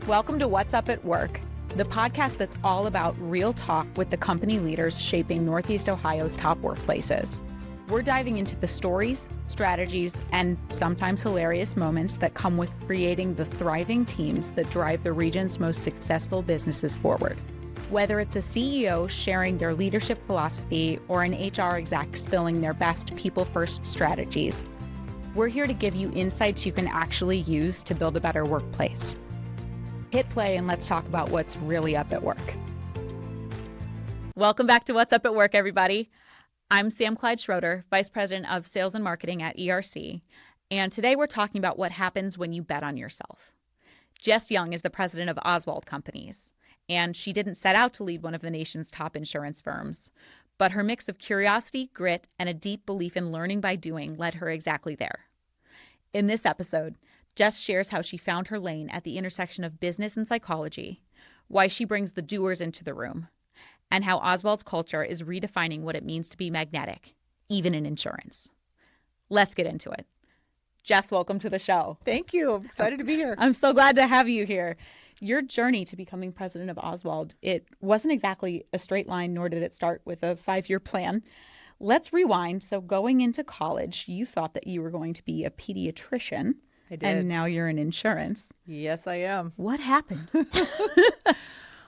Welcome to What's Up at Work, the podcast that's all about real talk with the company leaders shaping Northeast Ohio's top workplaces. We're diving into the stories, strategies, and sometimes hilarious moments that come with creating the thriving teams that drive the region's most successful businesses forward. Whether it's a CEO sharing their leadership philosophy or an HR exec spilling their best people-first strategies, we're here to give you insights you can actually use to build a better workplace. Hit play and let's talk about what's really up at work. Welcome back to What's Up at Work, everybody. I'm Sam Clyde Schroeder, Vice President of Sales and Marketing at ERC, and today we're talking about what happens when you bet on yourself. Jess Jung is the president of Oswald Companies, and she didn't set out to lead one of the nation's top insurance firms, but her mix of curiosity, grit, and a deep belief in learning by doing led her exactly there. In this episode, Jess shares how she found her lane at the intersection of business and psychology, why she brings the doers into the room, and how Oswald's culture is redefining what it means to be magnetic, even in insurance. Let's get into it. Jess, welcome to the show. Thank you. I'm excited to be here. I'm so glad to have you here. Your journey to becoming president of Oswald, it wasn't exactly a straight line, nor did it start with a 5-year plan. Let's rewind. So going into college, you thought that you were going to be a pediatrician. I did. And now you're in insurance. Yes, I am. What happened?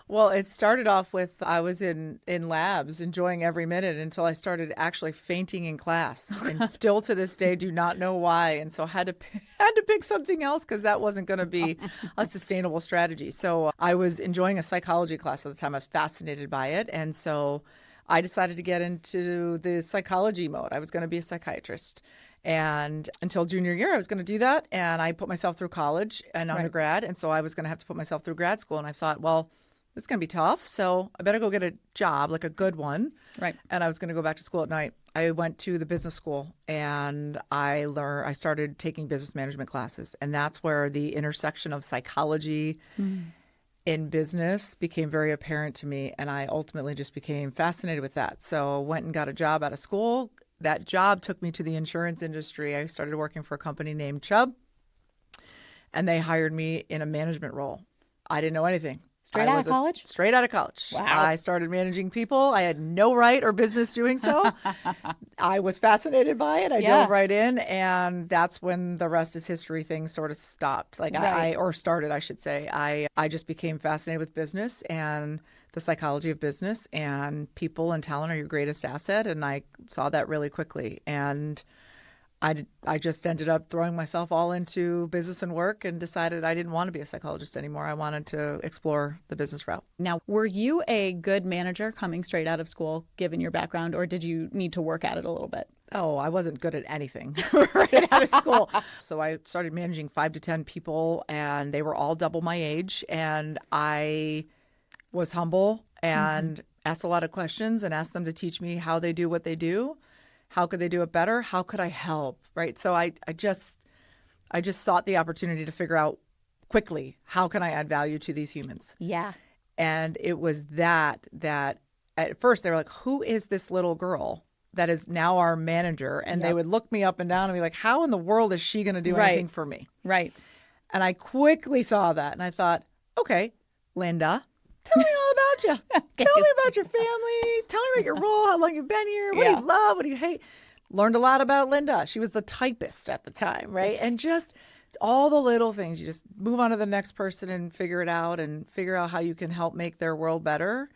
Well, it started off with I was in labs enjoying every minute until I started actually fainting in class, and still to this day do not know why. And so had to pick something else because that wasn't going to be a sustainable strategy. So I was enjoying a psychology class at the time. I was fascinated by it, and so I decided to get into the psychology mode. I was going to be a psychiatrist. And until junior year, I was going to do that. And I put myself through college and undergrad. And so I was going to have to put myself through grad school. And I thought, well, it's going to be tough. So I better go get a job, like a good one. Right. And I was going to go back to school at night. I went to the business school and I started taking business management classes. And that's where the intersection of psychology in business became very apparent to me. And I ultimately just became fascinated with that. So went and got a job out of school. That job took me to the insurance industry. I started working for a company named Chubb, and they hired me in a management role. I didn't know anything. Straight out of college? Straight out of college. Wow. I started managing people. I had no right or business doing so. I was fascinated by it. I dove right in, and that's when the rest is history. Things sort of stopped. Started, I should say. I just became fascinated with business and the psychology of business, and people and talent are your greatest asset. And I saw that really quickly. And I just ended up throwing myself all into business and work and decided I didn't want to be a psychologist anymore. I wanted to explore the business route. Now, were you a good manager coming straight out of school, given your background, or did you need to work at it a little bit? Oh, I wasn't good at anything right out of school. So I started managing 5 to 10 people, and they were all double my age. And I was humble and asked a lot of questions and asked them to teach me how they do what they do. How could they do it better? How could I help? Right. So I just sought the opportunity to figure out quickly, how can I add value to these humans? Yeah. And it was that at first they were like, who is this little girl that is now our manager? And they would look me up and down and be like, how in the world is she going to do anything for me? Right. And I quickly saw that. And I thought, okay, Linda, tell me all about you. Tell me about your family. Tell me about your role, how long you've been here. What do you love? What do you hate? Learned a lot about Linda. She was the typist at the time, right? And just all the little things. You just move on to the next person and figure it out and figure out how you can help make their world better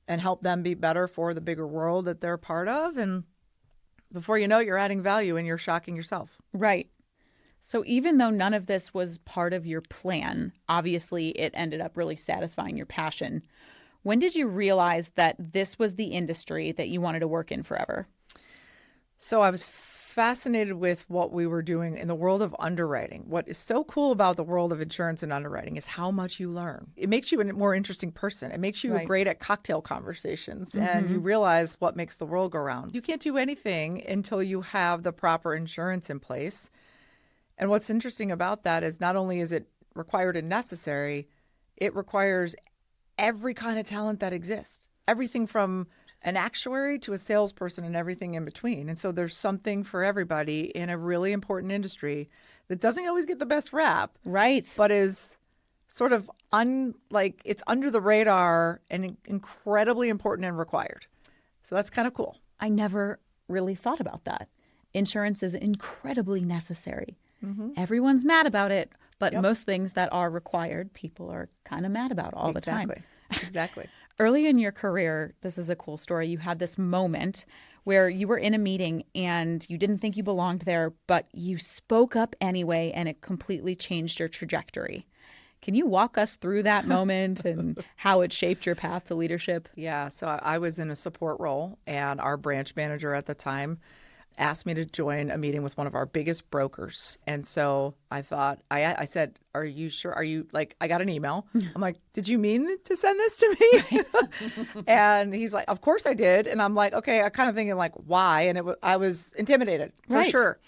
and help them be better for the bigger world that they're part of. And before you know it, you're adding value and you're shocking yourself. Right. So even though none of this was part of your plan, obviously it ended up really satisfying your passion. When did you realize that this was the industry that you wanted to work in forever? So I was fascinated with what we were doing in the world of underwriting. What is so cool about the world of insurance and underwriting is how much you learn. It makes you a more interesting person. It makes you great at cocktail conversations, and you realize what makes the world go round. You can't do anything until you have the proper insurance in place. And what's interesting about that is not only is it required and necessary, it requires every kind of talent that exists. Everything from an actuary to a salesperson and everything in between. And so there's something for everybody in a really important industry that doesn't always get the best rap. Right. But is sort of it's under the radar and incredibly important and required. So that's kind of cool. I never really thought about that. Insurance is incredibly necessary. Everyone's mad about it, but most things that are required, people are kind of mad about all the time. Exactly. Early in your career, this is a cool story. You had this moment where you were in a meeting and you didn't think you belonged there, but you spoke up anyway, and it completely changed your trajectory. Can you walk us through that moment and how it shaped your path to leadership? Yeah. So I was in a support role, and our branch manager at the time asked me to join a meeting with one of our biggest brokers. And so I thought, I said, are you sure? Are you I got an email. I'm like, did you mean to send this to me? And he's like, of course I did. And I'm like, okay, I kind of thinking why? And I was intimidated for sure,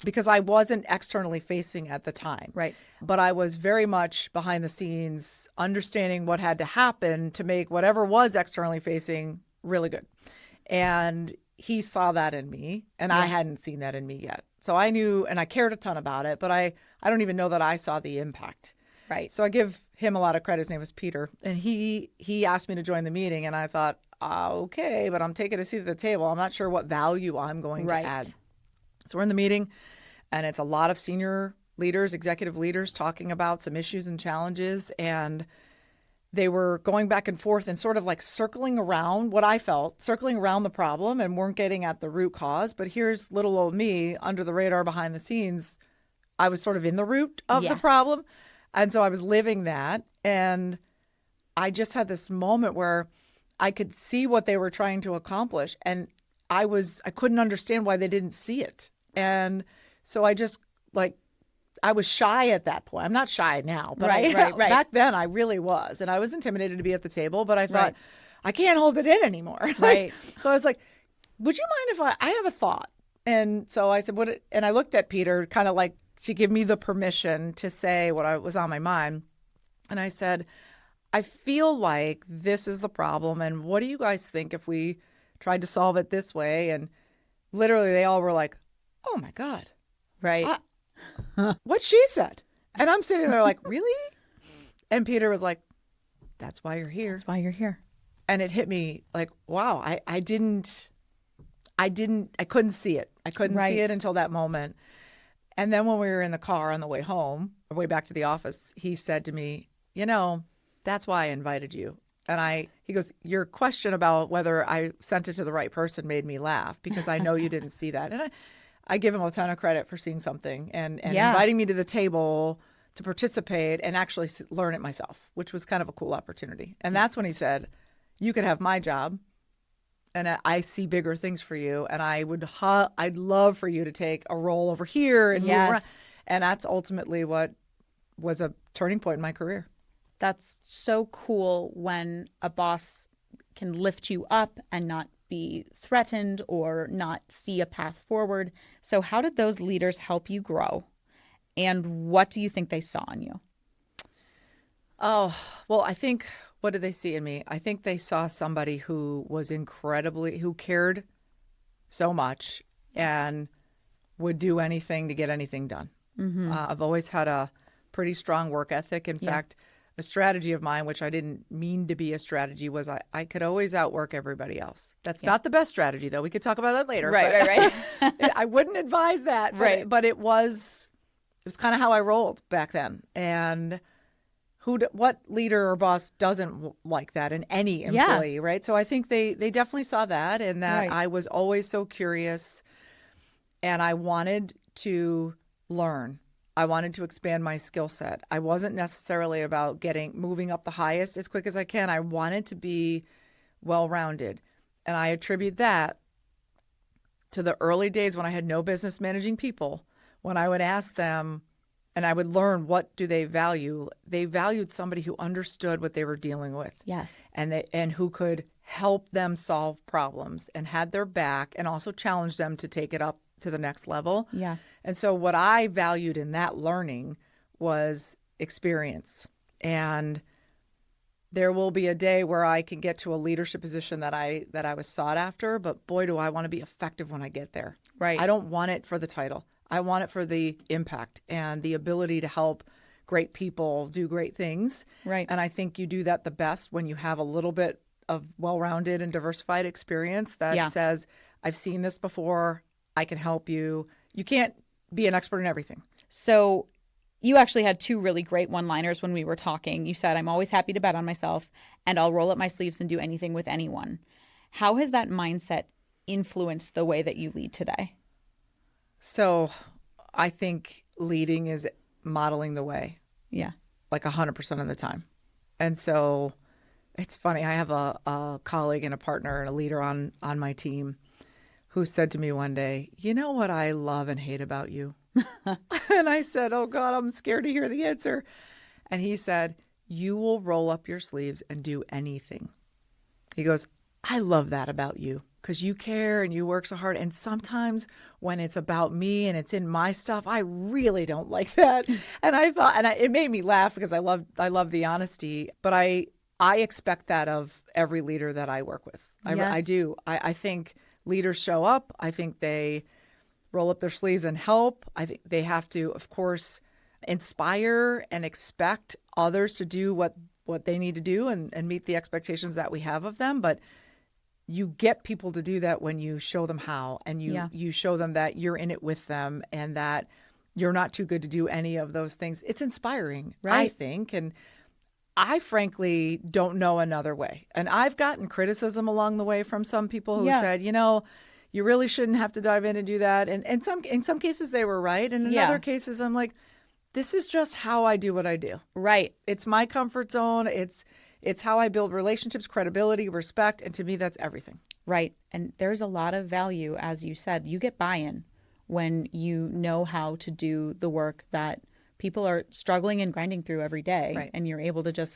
because I wasn't externally facing at the time. Right. But I was very much behind the scenes, understanding what had to happen to make whatever was externally facing really good. And he saw that in me, and I hadn't seen that in me yet. So I knew, and I cared a ton about it, but I don't even know that I saw the impact. Right. So I give him a lot of credit. His name was Peter, and he asked me to join the meeting, and I thought, okay, but I'm taking a seat at the table. I'm not sure what value I'm going to add. So we're in the meeting, and it's a lot of senior leaders, executive leaders, talking about some issues and challenges, and they were going back and forth and sort of circling around what I felt, circling around the problem, and weren't getting at the root cause. But here's little old me under the radar behind the scenes. I was sort of in the root of the problem. And so I was living that. And I just had this moment where I could see what they were trying to accomplish. And I couldn't understand why they didn't see it. And so I just I was shy at that point. I'm not shy now, but back then I really was. And I was intimidated to be at the table, but I thought, I can't hold it in anymore. Right. So I was like, would you mind if I have a thought? And so I said, and I looked at Peter kind of to give me the permission to say what was on my mind. And I said, I feel like this is the problem. And what do you guys think if we tried to solve it this way? And literally they all were like, oh my God. Right. What she said. And I'm sitting there really? And Peter was like, that's why you're here. That's why you're here. And it hit me wow, I couldn't see it. I couldn't see it until that moment. And then when we were in the car on the way home, or way back to the office, he said to me, that's why I invited you. And he goes, your question about whether I sent it to the right person made me laugh, because I know you didn't see that. And I give him a ton of credit for seeing something and inviting me to the table to participate and actually learn it myself, which was kind of a cool opportunity. And that's when he said, you could have my job, and I see bigger things for you, and I'd love for you to take a role over here and move around. And that's ultimately what was a turning point in my career. That's so cool when a boss can lift you up and not be threatened or not see a path forward. So how did those leaders help you grow? And what do you think they saw in you? Oh, well, I think, what did they see in me? I think they saw somebody who who cared so much and would do anything to get anything done. Mm-hmm. I've always had a pretty strong work ethic. In fact, a strategy of mine, which I didn't mean to be a strategy, was I could always outwork everybody else. That's not the best strategy, though. We could talk about that later. Right. I wouldn't advise that. But it was kind of how I rolled back then. And what leader or boss doesn't like that in any employee, right? So I think they definitely saw that, and that I was always so curious, and I wanted to learn. I wanted to expand my skill set. I wasn't necessarily about moving up the highest as quick as I can. I wanted to be well-rounded. And I attribute that to the early days when I had no business managing people, when I would ask them and I would learn, what do they value? They valued somebody who understood what they were dealing with. Yes. And who could help them solve problems and had their back, and also challenge them to take it up to the next level. Yeah. And so what I valued in that learning was experience. And there will be a day where I can get to a leadership position that I was sought after, but boy, do I want to be effective when I get there. Right. I don't want it for the title. I want it for the impact and the ability to help great people do great things. Right. And I think you do that the best when you have a little bit of well-rounded and diversified experience that says, I've seen this before, I can help you. You can't be an expert in everything. So you actually had two really great one-liners when we were talking. You said, I'm always happy to bet on myself, and I'll roll up my sleeves and do anything with anyone. How has that mindset influenced the way that you lead today? So I think leading is modeling the way. Yeah. Like 100% of the time. And so it's funny. I have a colleague and a partner and a leader on my team who said to me one day, you know what I love and hate about you? And I said, oh God, I'm scared to hear the answer. And he said, you will roll up your sleeves and do anything. He goes, I love that about you because you care and you work so hard. And sometimes when it's about me and it's in my stuff, I really don't like that. And I thought, it made me laugh because I love the honesty, but I expect that of every leader that I work with. I do. I think leaders show up. I think they roll up their sleeves and help. I think they have to, of course, inspire and expect others to do what they need to do and meet the expectations that we have of them. But you get people to do that when you show them how, and you show them that you're in it with them and that you're not too good to do any of those things. It's inspiring, right? I think. And I frankly don't know another way. And I've gotten criticism along the way from some people who said, you really shouldn't have to dive in and do that. And in some cases they were right. And in other cases I'm like, this is just how I do what I do. Right. It's my comfort zone. It's how I build relationships, credibility, respect. And to me, that's everything. Right. And there's a lot of value, as you said. You get buy-in when you know how to do the work that people are struggling and grinding through every day. Right. And you're able to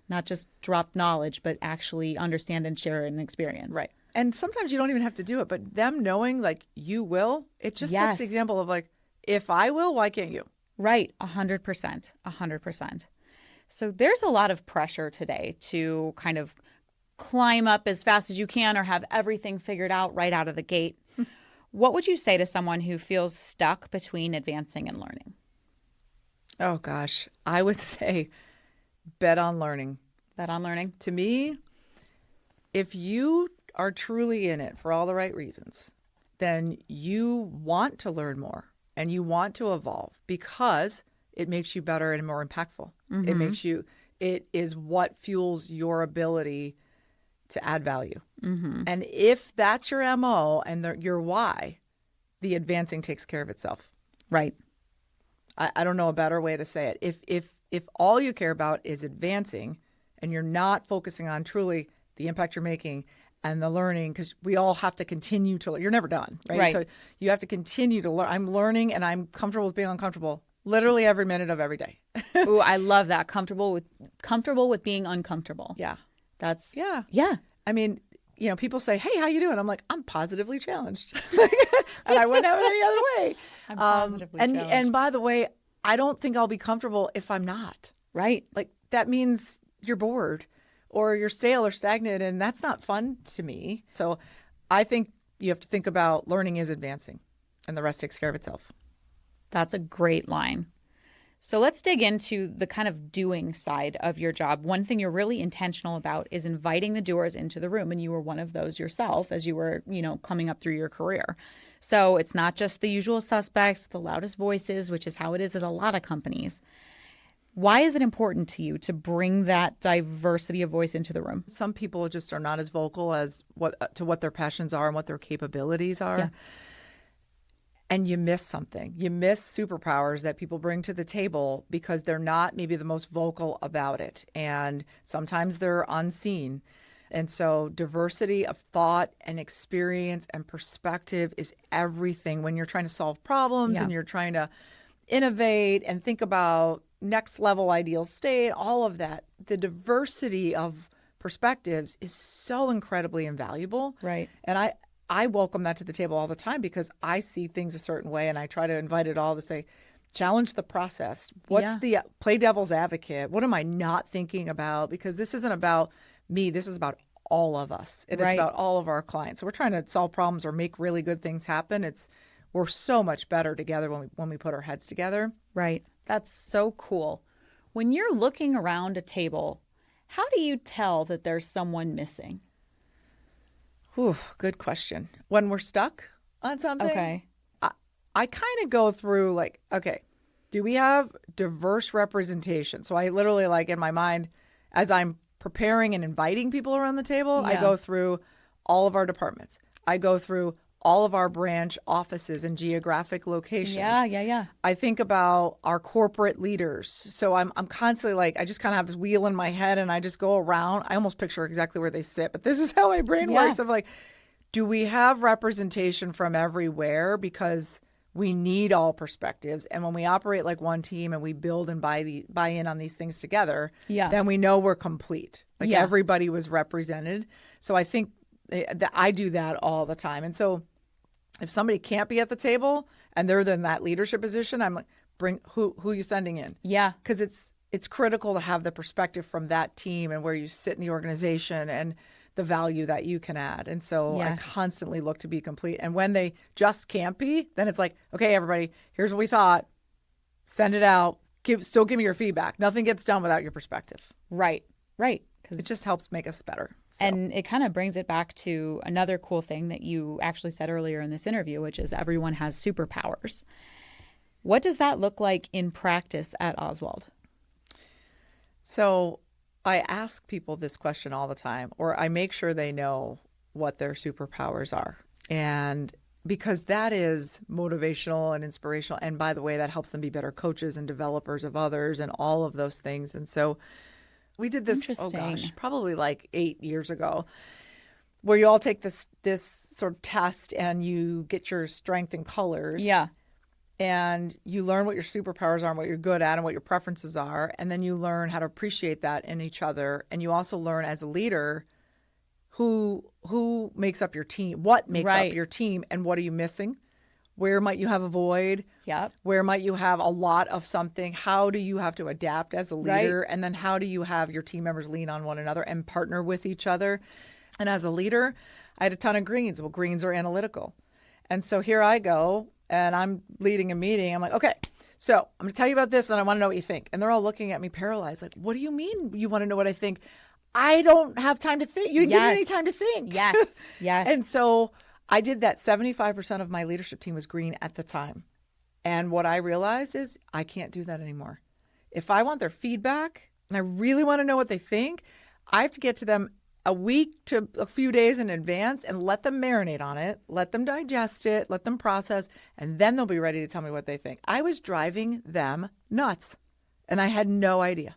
not just drop knowledge, but actually understand and share an experience. Right. And sometimes you don't even have to do it, but them knowing like you will, it just sets the example of like, if I will, why can't you? Right. 100%. 100%. So there's a lot of pressure today to kind of climb up as fast as you can or have everything figured out right out of the gate. What would you say to someone who feels stuck between advancing and learning? Oh, gosh. I would say bet on learning. Bet on learning. To me, if you are truly in it for all the right reasons, then you want to learn more and you want to evolve because it makes you better and more impactful. Mm-hmm. It is what fuels your ability to add value. Mm-hmm. And if that's your MO and your why, the advancing takes care of itself. Right. I don't know a better way to say it. If all you care about is advancing and you're not focusing on truly the impact you're making and the learning, because we all have to continue to learn. You're never done, right? So you have to continue to learn. I'm learning and I'm comfortable with being uncomfortable literally every minute of every day. Ooh, I love that. Comfortable with being uncomfortable. Yeah. That's yeah. I mean, people say, hey, how you doing? I'm like, I'm positively challenged. And I wouldn't have it any other way. I'm positively challenged. And by the way, I don't think I'll be comfortable if I'm not. Right. Like that means you're bored or you're stale or stagnant, and that's not fun to me. So I think you have to think about learning is advancing and the rest takes care of itself. That's a great line. So let's dig into the kind of doing side of your job. One thing you're really intentional about is inviting the doers into the room. And you were one of those yourself as you were, coming up through your career. So it's not just the usual suspects with the loudest voices, which is how it is at a lot of companies. Why is it important to you to bring that diversity of voice into the room? Some people just are not as vocal as what their passions are and what their capabilities are. Yeah. And you miss something. You miss superpowers that people bring to the table because they're not maybe the most vocal about it. And sometimes they're unseen. And so diversity of thought and experience and perspective is everything when you're trying to solve problems and you're trying to innovate and think about next level ideal state, all of that. The diversity of perspectives is so incredibly invaluable. Right. And I welcome that to the table all the time because I see things a certain way and I try to invite it all to say, challenge the process. What's the play devil's advocate? What am I not thinking about? Because this isn't about me. This is about all of us. And it's about all of our clients. So we're trying to solve problems or make really good things happen. We're so much better together when we put our heads together. Right. That's so cool. When you're looking around a table, how do you tell that there's someone missing? Ooh, good question. When we're stuck on something, Okay. I kind of go through like, okay, do we have diverse representation? So I literally like in my mind, as I'm preparing and inviting people around the table, I Yeah. go through all of our departments. I go through all of our branch offices and geographic locations. Yeah. I think about our corporate leaders. So I'm constantly like, I just kind of have this wheel in my head and I just go around. I almost picture exactly where they sit, but this is how my brain works. I'm like, do we have representation from everywhere? Because we need all perspectives. And when we operate like one team and we build and buy in on these things together, then we know we're complete. Like everybody was represented. So I think that I do that all the time. And so if somebody can't be at the table and they're in that leadership position, I'm like, bring who are you sending in? Yeah. Because it's critical to have the perspective from that team and where you sit in the organization and the value that you can add. And so I constantly look to be complete. And when they just can't be, then it's like, okay, everybody, here's what we thought. Send it out. Still give me your feedback. Nothing gets done without your perspective. Right. It just helps make us better. So. And it kind of brings it back to another cool thing that you actually said earlier in this interview, which is everyone has superpowers. What does that look like in practice at Oswald? So I ask people this question all the time, or I make sure they know what their superpowers are. And because that is motivational and inspirational. And by the way, that helps them be better coaches and developers of others and all of those things. And so we did this, probably like 8 years ago, where you all take this sort of test and you get your strength and colors. Yeah. And you learn what your superpowers are and what you're good at and what your preferences are. And then you learn how to appreciate that in each other. And you also learn as a leader who makes up your team, what makes up your team, and what are you missing? Where might you have a void? Yep. Where might you have a lot of something? How do you have to adapt as a leader? And then how do you have your team members lean on one another and partner with each other? And as a leader, I had a ton of greens. Well, greens are analytical. And so here I go, and I'm leading a meeting. I'm like, okay, so I'm going to tell you about this, and I want to know what you think. And they're all looking at me paralyzed, like, what do you mean you want to know what I think? I don't have time to think. You didn't give me any time to think. Yes. And so I did that. 75% of my leadership team was green at the time. And what I realized is I can't do that anymore. If I want their feedback and I really want to know what they think, I have to get to them a week to a few days in advance and let them marinate on it, let them digest it, let them process, and then they'll be ready to tell me what they think. I was driving them nuts, and I had no idea.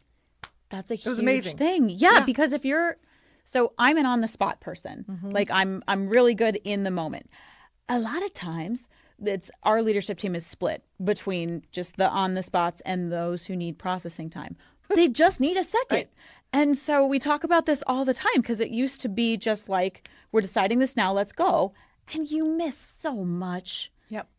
That's a huge thing. Yeah, because if you're so I'm an on-the-spot person. Like I'm really good in the moment. A lot of times our leadership team is split between just the on-the-spots and those who need processing time. They just need a second. Right. And so we talk about this all the time because it used to be just like, we're deciding this now, let's go. And you miss so much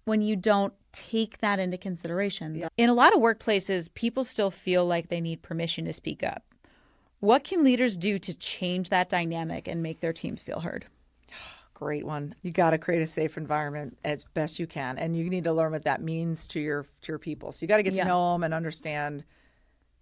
when you don't take that into consideration. Yep. In a lot of workplaces, people still feel like they need permission to speak up. What can leaders do to change that dynamic and make their teams feel heard? Great one. You got to create a safe environment as best you can. And you need to learn what that means to your people. So you got to get to know them and understand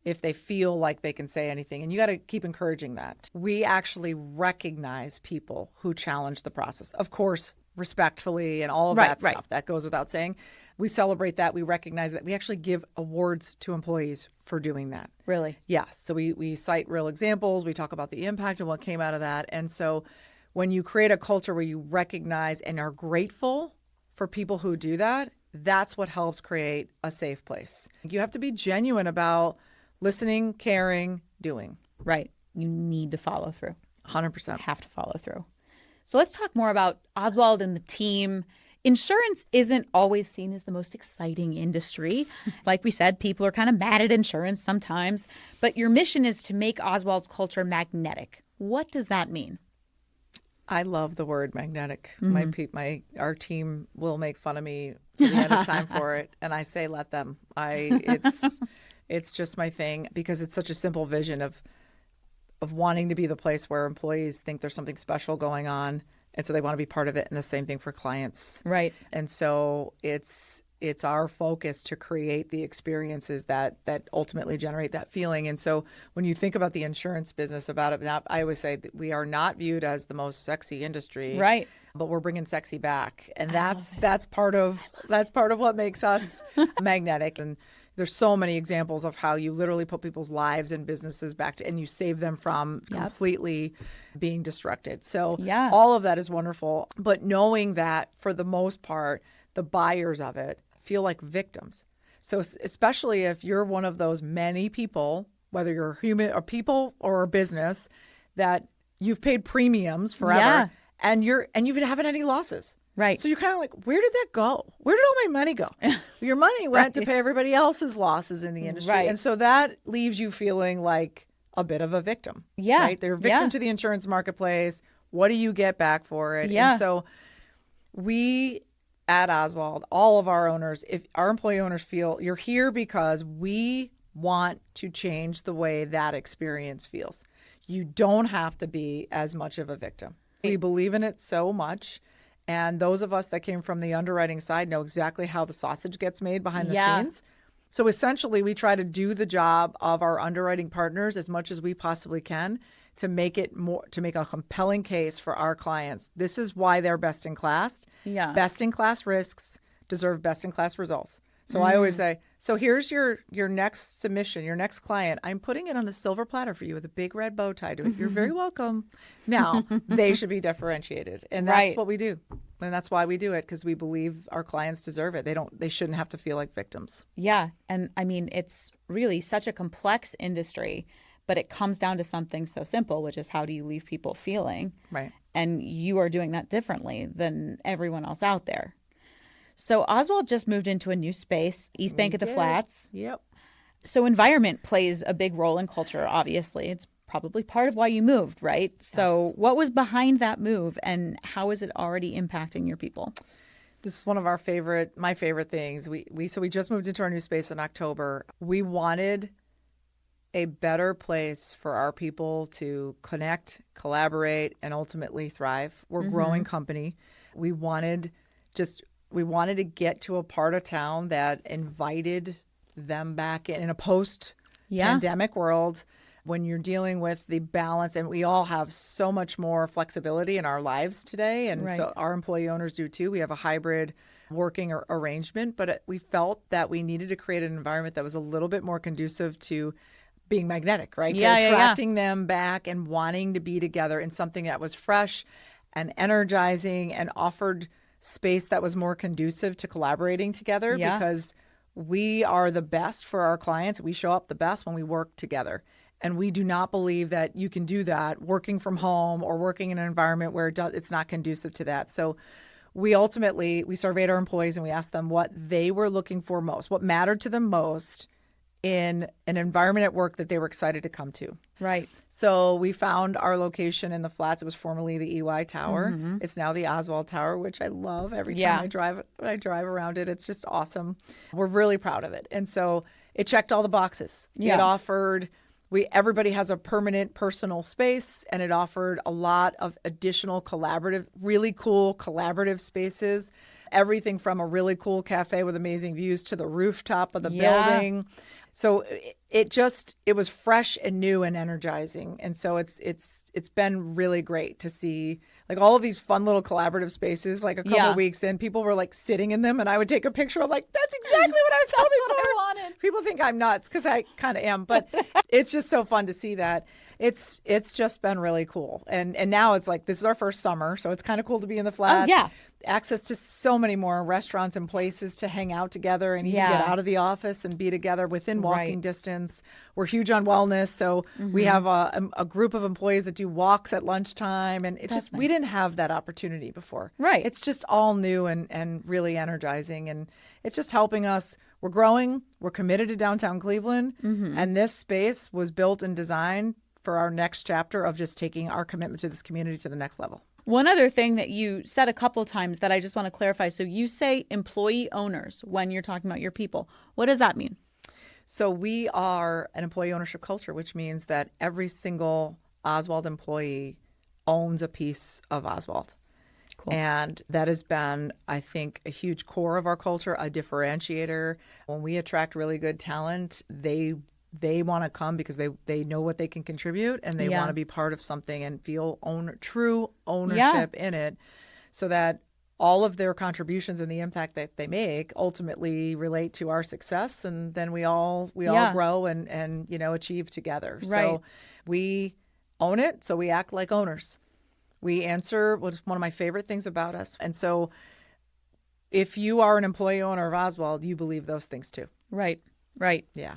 if they feel like they can say anything. And you got to keep encouraging that. We actually recognize people who challenge the process. Of course, respectfully and all of that stuff. That goes without saying. We celebrate that. We recognize that. We actually give awards to employees for doing that. Really? Yes. So we cite real examples. We talk about the impact and what came out of that. And so when you create a culture where you recognize and are grateful for people who do that, that's what helps create a safe place. You have to be genuine about listening, caring, doing. Right. You need to follow through. 100%. Have to follow through. So let's talk more about Oswald and the team. Insurance isn't always seen as the most exciting industry. Like we said, people are kind of mad at insurance sometimes. But your mission is to make Oswald's culture magnetic. What does that mean? I love the word magnetic. Our team will make fun of me to the end of time for it. And I say, let them. It's just my thing because it's such a simple vision of wanting to be the place where employees think there's something special going on. And so they want to be part of it. And the same thing for clients. Right. And so it's it's our focus to create the experiences that ultimately generate that feeling. And so when you think about the insurance business about it, now, I always say that we are not viewed as the most sexy industry, right? But we're bringing sexy back, and that's part of what makes us magnetic. And there's so many examples of how you literally put people's lives and businesses back and you save them from completely being destructed. So all of that is wonderful. But knowing that for the most part, the buyers of it feel like victims. So especially if you're one of those many people, whether you're human or people or a business, that you've paid premiums forever and you haven't had any losses. Right. So you're kind of like, where did that go? Where did all my money go? Your money went to pay everybody else's losses in the industry. Right. And so that leaves you feeling like a bit of a victim. Yeah. Right? They're a victim to the insurance marketplace. What do you get back for it? Yeah. And so we at Oswald, all of our owners, if our employee owners feel you're here because we want to change the way that experience feels. You don't have to be as much of a victim. We believe in it so much. And those of us that came from the underwriting side know exactly how the sausage gets made behind the scenes. So essentially, we try to do the job of our underwriting partners as much as we possibly can to make it more, to make a compelling case for our clients. This is why they're best in class. Yeah. Best in class risks deserve best in class results. So I always say, so here's your next submission, your next client. I'm putting it on a silver platter for you with a big red bow tie to it. You're very welcome. Now, they should be differentiated. And that's what we do. And that's why we do it, because we believe our clients deserve it. They shouldn't have to feel like victims. Yeah. And I mean, it's really such a complex industry, but it comes down to something so simple, which is how do you leave people feeling? Right. And you are doing that differently than everyone else out there. So Oswald just moved into a new space, East Bank at the Flats. Yep. So environment plays a big role in culture, obviously. It's probably part of why you moved, right? So what was behind that move, and how is it already impacting your people? This is one of my favorite things. We just moved into our new space in October. We wanted a better place for our people to connect, collaborate, and ultimately thrive. We're a growing company. We wanted to get to a part of town that invited them back in a post-pandemic world when you're dealing with the balance. And we all have so much more flexibility in our lives today. And so our employee owners do too. We have a hybrid working arrangement. But we felt that we needed to create an environment that was a little bit more conducive to being magnetic, right? To attracting them back and wanting to be together in something that was fresh and energizing and offered space that was more conducive to collaborating together, because we are the best for our clients. We show up the best when we work together. And we do not believe that you can do that working from home or working in an environment where it's not conducive to that. So we surveyed our employees and we asked them what they were looking for most, what mattered to them most in an environment at work that they were excited to come to. Right. So we found our location in the Flats. It was formerly the EY Tower. It's now the Oswald Tower, which I love. Every time I drive around it, it's just awesome. We're really proud of it. And so it checked all the boxes. It offered, everybody has a permanent personal space, and it offered a lot of additional really cool collaborative spaces. Everything from a really cool cafe with amazing views to the rooftop of the building. So it was fresh and new and energizing. And so it's been really great to see like all of these fun little collaborative spaces. Like a couple of weeks in, people were like sitting in them and I would take a picture. I'm like, that's exactly what I was hoping for. I wanted. People think I'm nuts because I kind of am, but it's just so fun to see that. It's just been really cool. And now it's like, this is our first summer. So it's kind of cool to be in the Flats. Oh, yeah. Access to so many more restaurants and places to hang out together and even get out of the office and be together within walking distance. We're huge on wellness. So we have a group of employees that do walks at lunchtime. And it's just, we didn't have that opportunity before. Right. It's just all new and really energizing. And it's just helping us. We're growing. We're committed to downtown Cleveland. And this space was built and designed for our next chapter of just taking our commitment to this community to the next level. One other thing that you said a couple times that I just want to clarify. So you say employee owners when you're talking about your people. What does that mean? So we are an employee ownership culture, which means that every single Oswald employee owns a piece of Oswald. Cool. And that has been, I think, a huge core of our culture, a differentiator. When we attract really good talent, they want to come because they know what they can contribute, and they want to be part of something and feel true ownership in it, so that all of their contributions and the impact that they make ultimately relate to our success, and then we all grow and achieve together. Right. So we own it, so we act like owners. We answer what's one of my favorite things about us. And so if you are an employee owner of Oswald, you believe those things too. Right. Yeah.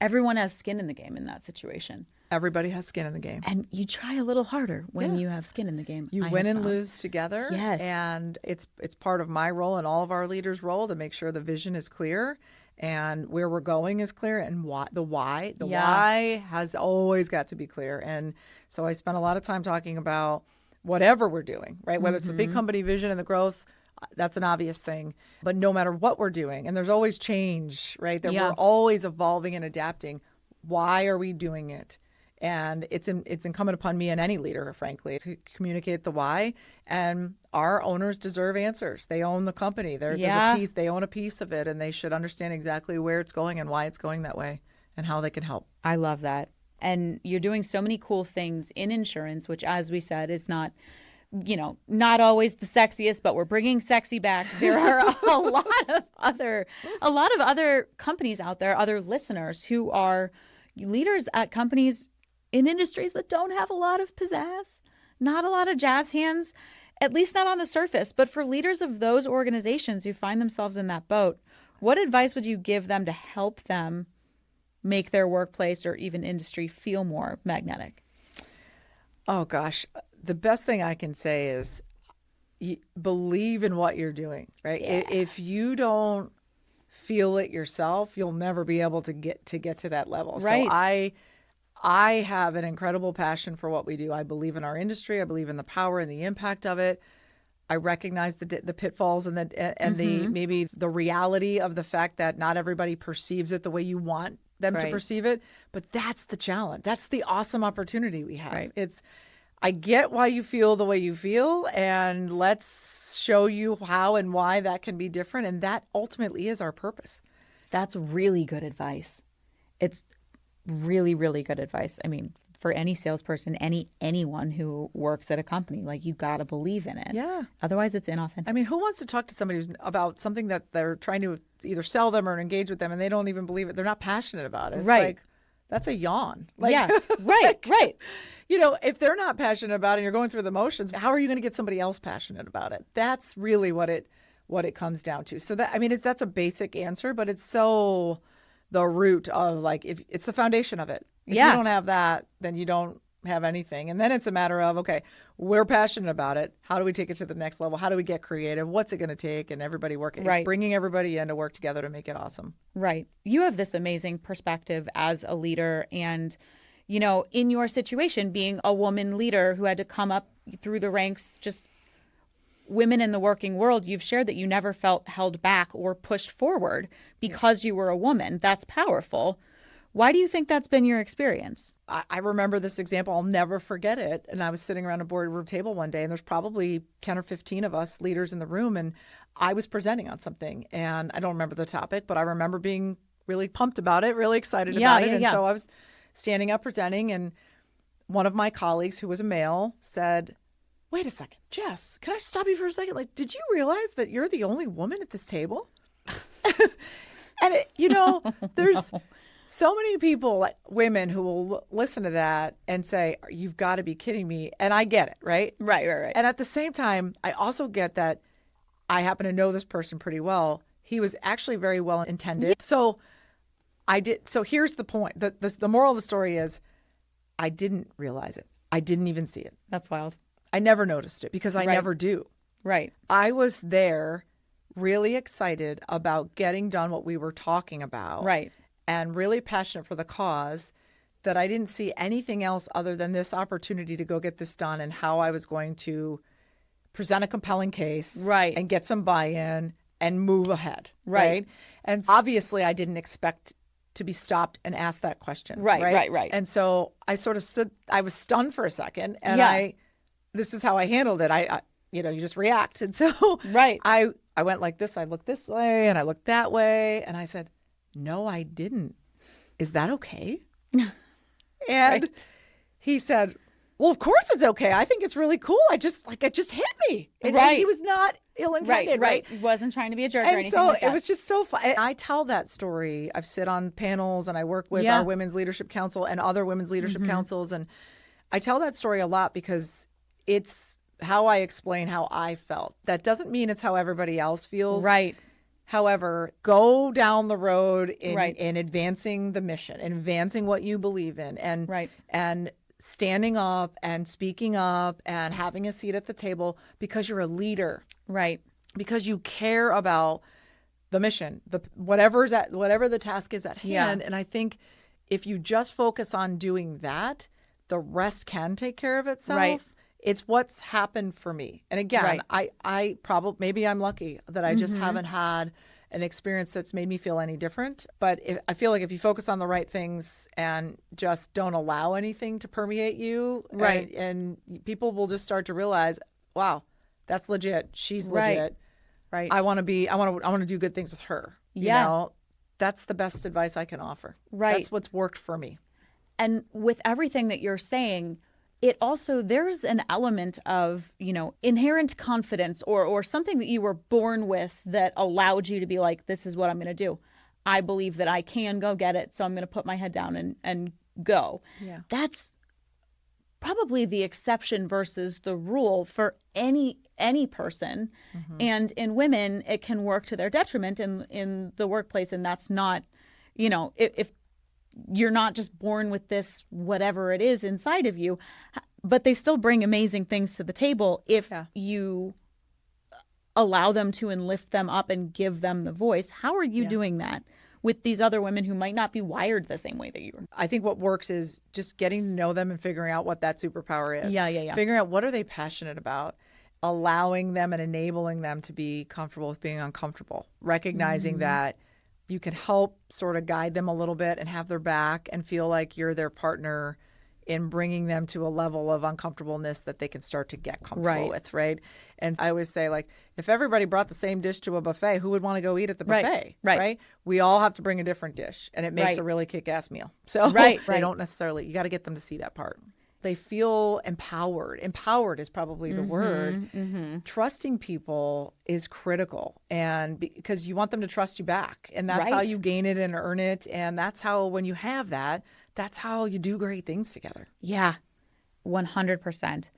Everyone has skin in the game in that situation. Everybody has skin in the game. And you try a little harder when you have skin in the game. You win and lose together. Yes. And it's part of my role and all of our leaders' role to make sure the vision is clear and where we're going is clear, and the why has always got to be clear. And so I spent a lot of time talking about whatever we're doing, right? Whether it's the big company vision and the growth, that's an obvious thing. But no matter what we're doing, and there's always change, right? That we're always evolving and adapting. Why are we doing it? And it's incumbent upon me and any leader, frankly, to communicate the why. And our owners deserve answers. They own the company. There's a piece. They own a piece of it, and they should understand exactly where it's going and why it's going that way and how they can help. I love that. And you're doing so many cool things in insurance, which, as we said, is not always the sexiest, but we're bringing sexy back. There are a lot of other companies out there, other listeners who are leaders at companies in industries that don't have a lot of pizzazz, not a lot of jazz hands, at least not on the surface. But for leaders of those organizations who find themselves in that boat, what advice would you give them to help them make their workplace or even industry feel more magnetic? Oh, gosh. The best thing I can say is believe in what you're doing, right? Yeah. If you don't feel it yourself, you'll never be able to get to that level. Right. So I have an incredible passion for what we do. I believe in our industry. I believe in the power and the impact of it. I recognize the pitfalls and the maybe the reality of the fact that not everybody perceives it the way you want them to perceive it. But that's the challenge. That's the awesome opportunity we have. Right. I get why you feel the way you feel, and let's show you how and why that can be different. And that ultimately is our purpose. That's really good advice. It's really, really good advice. I mean, for any salesperson, anyone who works at a company, like, you got to believe in it. Yeah. Otherwise, it's inauthentic. I mean, who wants to talk to somebody about something that they're trying to either sell them or engage with them, and they don't even believe it? They're not passionate about it. It's like, that's a yawn. Right. If they're not passionate about it and you're going through the motions, how are you going to get somebody else passionate about it? That's really what it comes down to. So that's a basic answer, but it's so the root of, like, if it's the foundation of it. If you don't have that, then you don't have anything. And then it's a matter of, okay, we're passionate about it. How do we take it to the next level? How do we get creative? What's it going to take? And everybody working, bringing everybody in to work together to make it awesome. Right. You have this amazing perspective as a leader, and, in your situation, being a woman leader who had to come up through the ranks, just women in the working world, you've shared that you never felt held back or pushed forward because you were a woman. That's powerful. Why do you think that's been your experience? I remember this example. I'll never forget it. And I was sitting around a boardroom table one day, and there's probably 10 or 15 of us leaders in the room, and I was presenting on something. And I don't remember the topic, but I remember being really pumped about it, really excited about it. And so I was standing up presenting, and one of my colleagues, who was a male, said, "Wait a second, Jess, can I stop you for a second? Like, did you realize that you're the only woman at this table?" And there's so many people, like women, who will listen to that and say, "You've got to be kidding me." And I get it, right? Right. And at the same time, I also get that I happen to know this person pretty well. He was actually very well intended. Yeah. So here's the point. The moral of the story is, I didn't realize it. I didn't even see it. That's wild. I never noticed it because I never do. Right. I was there really excited about getting done what we were talking about. Right. And really passionate for the cause, that I didn't see anything else other than this opportunity to go get this done, and how I was going to present a compelling case. Right. And get some buy-in and move ahead. Right. And obviously I didn't expect to be stopped and asked that question. Right. And so I sort of stood, I was stunned for a second, and this is how I handled it. you just react. And so Right. I went like this, I looked this way and I looked that way. And I said, no, I didn't. Is that okay? And Right. he said, well, of course it's okay. I think it's really cool. It just hit me. And Right. he was not ill-intended, right? He wasn't trying to be a jerk or And anything so like that. it was just so fun. I tell that story. I've sit on panels and I work with Yeah. our Women's Leadership Council and other women's leadership councils. And I tell that story a lot because it's how I explain how I felt. That doesn't mean it's how everybody else feels. Right. However, go down the road in, Right. in advancing the mission, in advancing what you believe in, and Right. and standing up and speaking up and having a seat at the table because you're a leader, Right. because you care about the mission, whatever the task is at hand. Yeah. And I think if you just focus on doing that, the rest can take care of itself. Right. It's what's happened for me. And again, Right. I probably, maybe I'm lucky that I just haven't had an experience that's made me feel any different. But I feel like if you focus on the right things and just don't allow anything to permeate you, Right. and people will just start to realize, wow, that's legit. She's Right. legit. Right. I want to do good things with her. Yeah. You know, that's the best advice I can offer. Right. That's what's worked for me. And with everything that you're saying, it also, there's an element of, inherent confidence or something that you were born with that allowed you to be like, this is what I'm going to do. I believe that I can go get it. So I'm going to put my head down and go. Yeah. That's probably the exception versus the rule for any person. And in women, it can work to their detriment in the workplace. And that's not, if you're not just born with this, whatever it is inside of you, but they still bring amazing things to the table if you allow them to and lift them up and give them the voice. How are you doing that with these other women who might not be wired the same way that you are? I think what works is just getting to know them and figuring out what that superpower is. Yeah. Figuring out what are they passionate about, allowing them and enabling them to be comfortable with being uncomfortable, recognizing that you can help sort of guide them a little bit and have their back and feel like you're their partner in bringing them to a level of uncomfortableness that they can start to get comfortable with, right? And I always say, like, if everybody brought the same dish to a buffet, who would want to go eat at the buffet, Right. We all have to bring a different dish, and it makes Right. a really kick-ass meal. So Right. they don't necessarily, you got to get them to see that part. They feel empowered. Empowered is probably the word. Trusting people is critical, and because you want them to trust you back, and that's how Right. you gain it and earn it, and that's how, when you have that, that's how you do great things together. Yeah, 100%.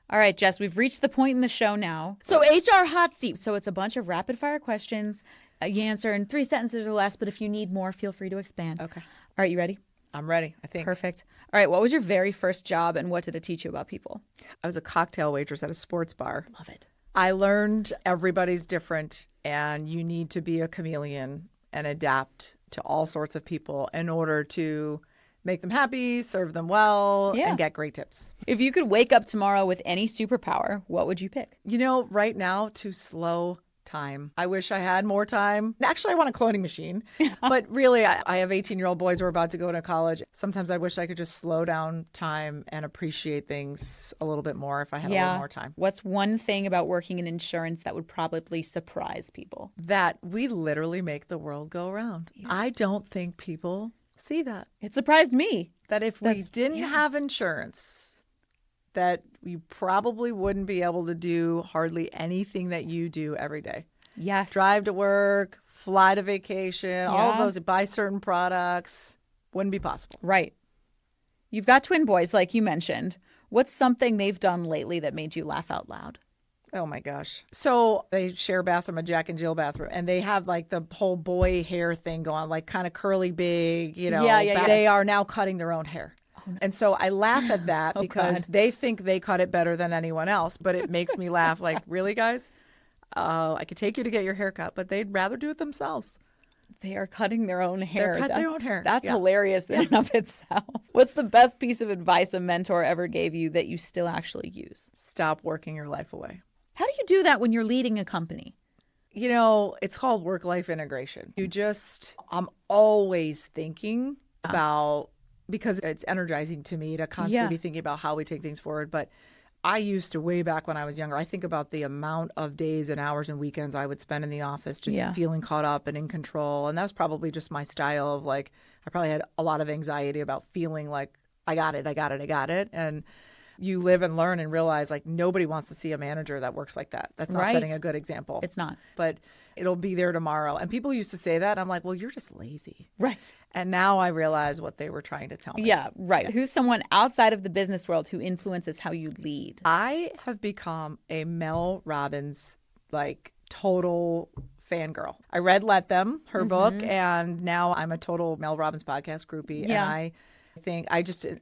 All right, Jess, we've reached the point in the show now. So HR hot seat. So it's a bunch of rapid fire questions. You answer in 3 sentences or less, but if you need more, feel free to expand. Okay. All right, you ready? I'm ready, I think. Perfect. All right, what was your very first job and what did it teach you about people? I was a cocktail waitress at a sports bar. Love it. I learned everybody's different, and you need to be a chameleon and adapt to all sorts of people in order to make them happy, serve them well, Yeah. and get great tips. If you could wake up tomorrow with any superpower, what would you pick? Right now, to slow time. I wish I had more time. Actually, I want a cloning machine. But really, I have 18-year-old boys who are about to go to college. Sometimes I wish I could just slow down time and appreciate things a little bit more if I had a little more time. What's one thing about working in insurance that would probably surprise people? That we literally make the world go around. I don't think people see that. It surprised me. That if we didn't have insurance, that you probably wouldn't be able to do hardly anything that you do every day. Yes. Drive to work, fly to vacation, all of those, buy certain products, wouldn't be possible. Right. You've got twin boys, like you mentioned. What's something they've done lately that made you laugh out loud? Oh my gosh. So they share a bathroom, a Jack and Jill bathroom, and they have like the whole boy hair thing going, like kind of curly big, Yeah. They are now cutting their own hair. And so I laugh at that because God. they think they cut it better than anyone else, but it makes me laugh like, really, guys? I could take you to get your hair cut, but they'd rather do it themselves. They are cutting their own hair. They're cutting their own hair. That's hilarious in and of itself. What's the best piece of advice a mentor ever gave you that you still actually use? Stop working your life away. How do you do that when you're leading a company? It's called work-life integration. I'm always thinking about, because it's energizing to me to constantly be thinking about how we take things forward, but I used to, way back when I was younger, I think about the amount of days and hours and weekends I would spend in the office just feeling caught up and in control. And that was probably just my style of like, I probably had a lot of anxiety about feeling like I got it. And you live and learn and realize like nobody wants to see a manager that works like that. That's not setting a good example. It's not. But it'll be there tomorrow. And people used to say that. I'm like, well, you're just lazy. Right. And now I realize what they were trying to tell me. Yeah, right. Who's someone outside of the business world who influences how you lead? I have become a Mel Robbins, like, total fangirl. I read Let Them, her book, and now I'm a total Mel Robbins podcast groupie. Yeah. And I think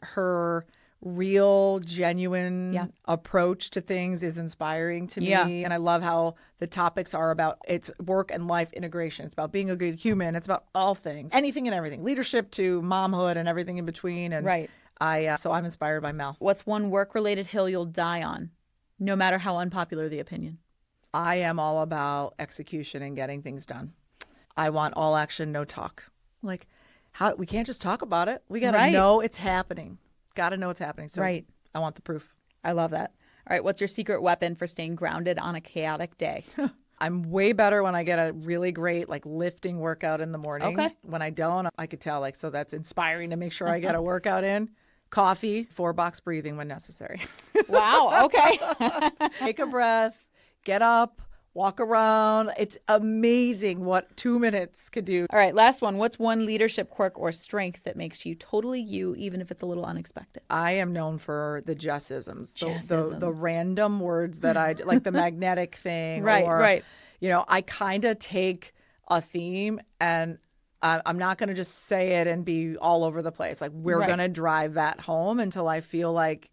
her real, genuine approach to things is inspiring to me. And I love how the topics are about it's work and life integration. It's about being a good human. It's about all things, anything and everything, leadership to momhood and everything in between. And so I'm inspired by Mel. What's one work-related hill you'll die on, no matter how unpopular the opinion? I am all about execution and getting things done. I want all action, no talk. Like, we can't just talk about it. We got to know it's happening. Got to know what's happening. So I want the proof. I love that. All right. What's your secret weapon for staying grounded on a chaotic day? I'm way better when I get a really great like lifting workout in the morning. Okay. When I don't, I could tell so that's inspiring to make sure I get a workout in. Coffee, 4-box breathing when necessary. Wow. Okay. Take a breath, get up, walk around. It's amazing what 2 minutes could do. All right, last one. What's one leadership quirk or strength that makes you totally you, even if it's a little unexpected? I am known for the Jessisms, the random words that I like, the magnetic thing. Right. You know, I kind of take a theme and I'm not going to just say it and be all over the place. Like, we're going to drive that home until I feel like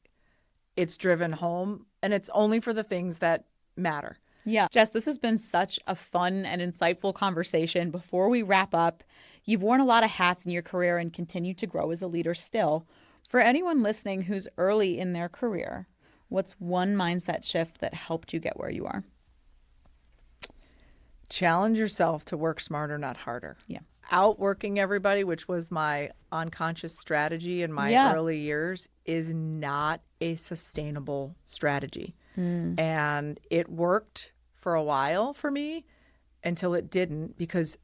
it's driven home, and it's only for the things that matter. Yeah. Jess, this has been such a fun and insightful conversation. Before we wrap up, you've worn a lot of hats in your career and continue to grow as a leader still. For anyone listening who's early in their career, what's one mindset shift that helped you get where you are? Challenge yourself to work smarter, not harder. Yeah. Outworking everybody, which was my unconscious strategy in my early years, is not a sustainable strategy. And it worked for a while for me until it didn't, because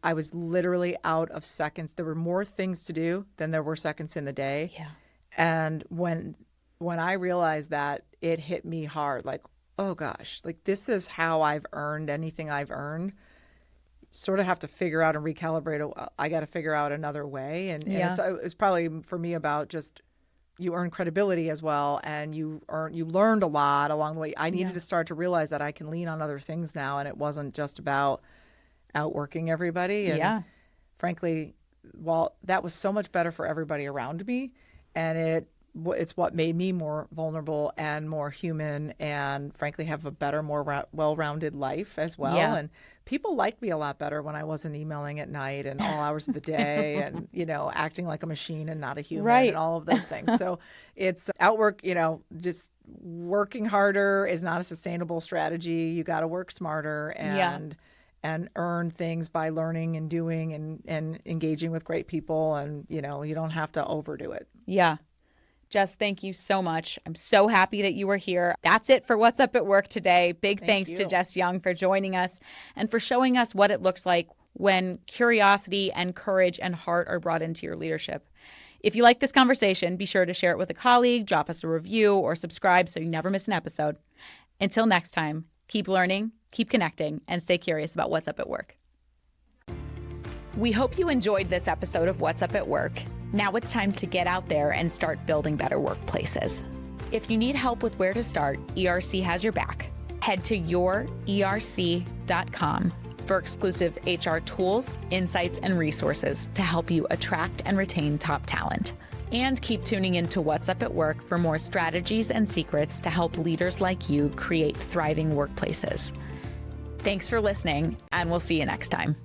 I was literally out of seconds. There were more things to do than there were seconds in the day. Yeah. And when I realized that, it hit me hard. Like, oh gosh, like this is how I've earned anything I've earned. Sort of have to figure out and recalibrate. I got to figure out another way. And it's probably for me about just, you earn credibility as well, and you learned a lot along the way. I needed to start to realize that I can lean on other things now, and it wasn't just about outworking everybody. And frankly, while that was so much better for everybody around me, and it's what made me more vulnerable and more human, and frankly have a better, more well-rounded life as well. Yeah. And people liked me a lot better when I wasn't emailing at night and all hours of the day and, acting like a machine and not a human and all of those things. So it's outwork, just working harder is not a sustainable strategy. You got to work smarter and earn things by learning and doing and engaging with great people. And, you don't have to overdo it. Yeah. Jess, thank you so much. I'm so happy that you were here. That's it for What's Up at Work today. Big thanks to Jess Jung for joining us and for showing us what it looks like when curiosity and courage and heart are brought into your leadership. If you like this conversation, be sure to share it with a colleague, drop us a review, or subscribe so you never miss an episode. Until next time, keep learning, keep connecting, and stay curious about what's up at work. We hope you enjoyed this episode of What's Up at Work. Now it's time to get out there and start building better workplaces. If you need help with where to start, ERC has your back. Head to yourerc.com for exclusive HR tools, insights, and resources to help you attract and retain top talent. And keep tuning into What's Up at Work for more strategies and secrets to help leaders like you create thriving workplaces. Thanks for listening, and we'll see you next time.